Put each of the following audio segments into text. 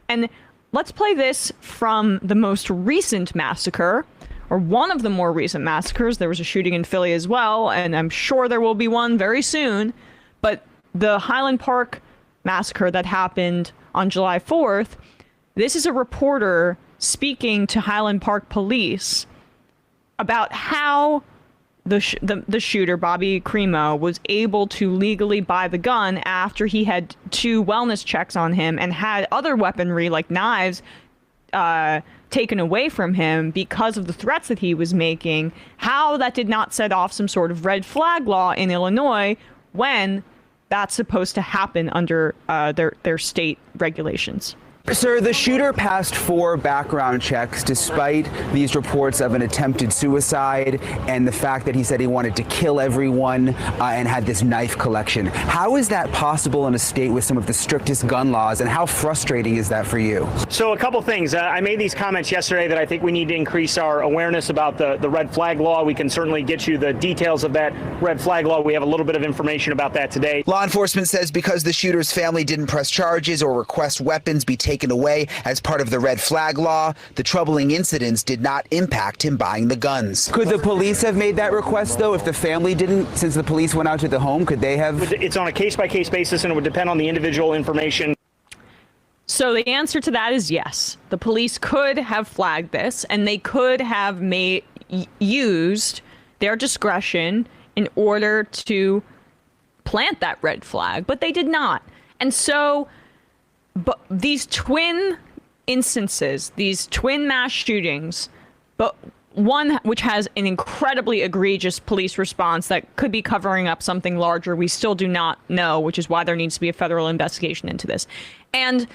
And let's play this from the most recent massacre, or one of the more recent massacres. There was a shooting in Philly as well, and I'm sure there will be one very soon. But the Highland Park massacre that happened on July 4th, this is a reporter speaking to Highland Park police about how the shooter, Bobby Crimo, was able to legally buy the gun after he had 2 wellness checks on him and had other weaponry like knives taken away from him because of the threats that he was making. How that did not set off some sort of red flag law in Illinois when that's supposed to happen under their state regulations. Sir, the shooter passed 4 background checks despite these reports of an attempted suicide and the fact that he said he wanted to kill everyone and had this knife collection. How is that possible in a state with some of the strictest gun laws, and how frustrating is that for you? So a couple things. I made these comments yesterday that I think we need to increase our awareness about the red flag law. We can certainly get you the details of that red flag law. We have a little bit of information about that today. Law enforcement says because the shooter's family didn't press charges or request weapons be taken away as part of the red flag law, the troubling incidents did not impact him buying the guns. Could the police have made that request, though, if the family didn't? Since the police went out to the home, could they have? It's on a case-by-case basis, and it would depend on the individual information. So the answer to that is yes. The police could have flagged this, and they could have used their discretion in order to plant that red flag, but they did not. And so but these twin instances, these twin mass shootings, but one which has an incredibly egregious police response that could be covering up something larger, we still do not know, which is why there needs to be a federal investigation into this. And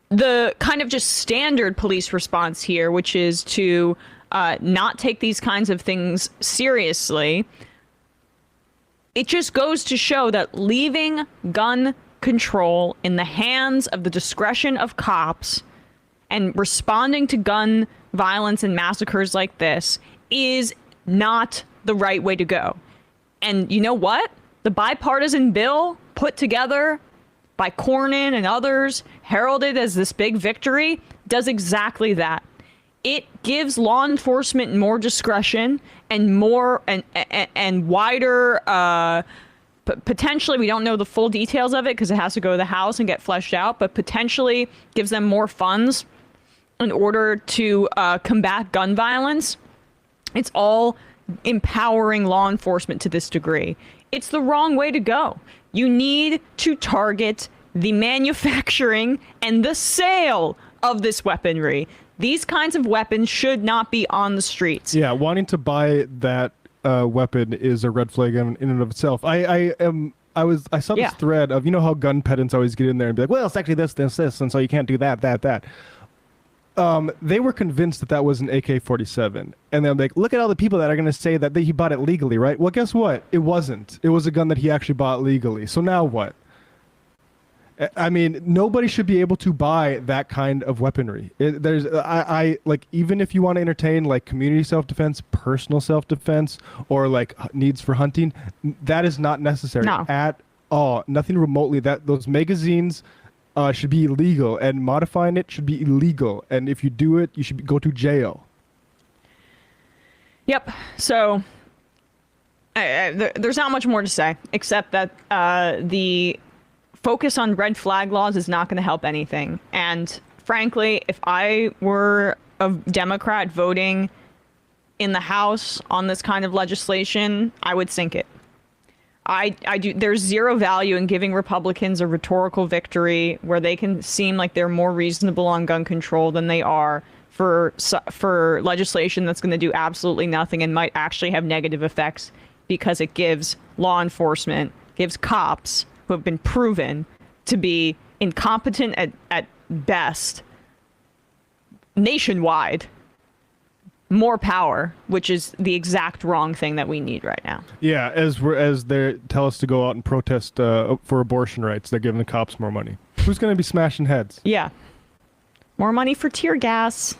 the kind of just standard police response here, which is to not take these kinds of things seriously, it just goes to show that leaving gun control in the hands of the discretion of cops and responding to gun violence and massacres like this is not the right way to go. And you know what? The bipartisan bill put together by Cornyn and others, heralded as this big victory, does exactly that. It gives law enforcement more discretion and more and wider potentially, we don't know the full details of it because it has to go to the House and get fleshed out, but potentially gives them more funds in order to combat gun violence. It's all empowering law enforcement to this degree. It's the wrong way to go. You need to target the manufacturing and the sale of this weaponry. These kinds of weapons should not be on the streets. Yeah, wanting to buy that weapon is a red flag in and of itself. I saw this thread of, you know how gun pedants always get in there and be like, well, it's actually this, and so you can't do that. They were convinced that that was an AK-47, and they're like, look at all the people that are going to say that he bought it legally, right? Well, guess what? It wasn't. It was a gun that he actually bought legally. So now what? I mean, nobody should be able to buy that kind of weaponry. Like, even if you want to entertain like community self-defense, personal self-defense, or like needs for hunting, that is not necessary at all. Nothing remotely. Those magazines should be illegal, and modifying it should be illegal. And if you do it, you should go to jail. Yep. So there's not much more to say except that the focus on red flag laws is not going to help anything. And frankly, if I were a Democrat voting in the House on this kind of legislation, I would sink it. There's zero value in giving Republicans a rhetorical victory where they can seem like they're more reasonable on gun control than they are for legislation that's going to do absolutely nothing and might actually have negative effects because it gives law enforcement, gives cops who have been proven to be incompetent at best nationwide, more power, which is the exact wrong thing that we need right now. Yeah, as they tell us to go out and protest for abortion rights, they're giving the cops more money. Who's going to be smashing heads? Yeah. More money for tear gas.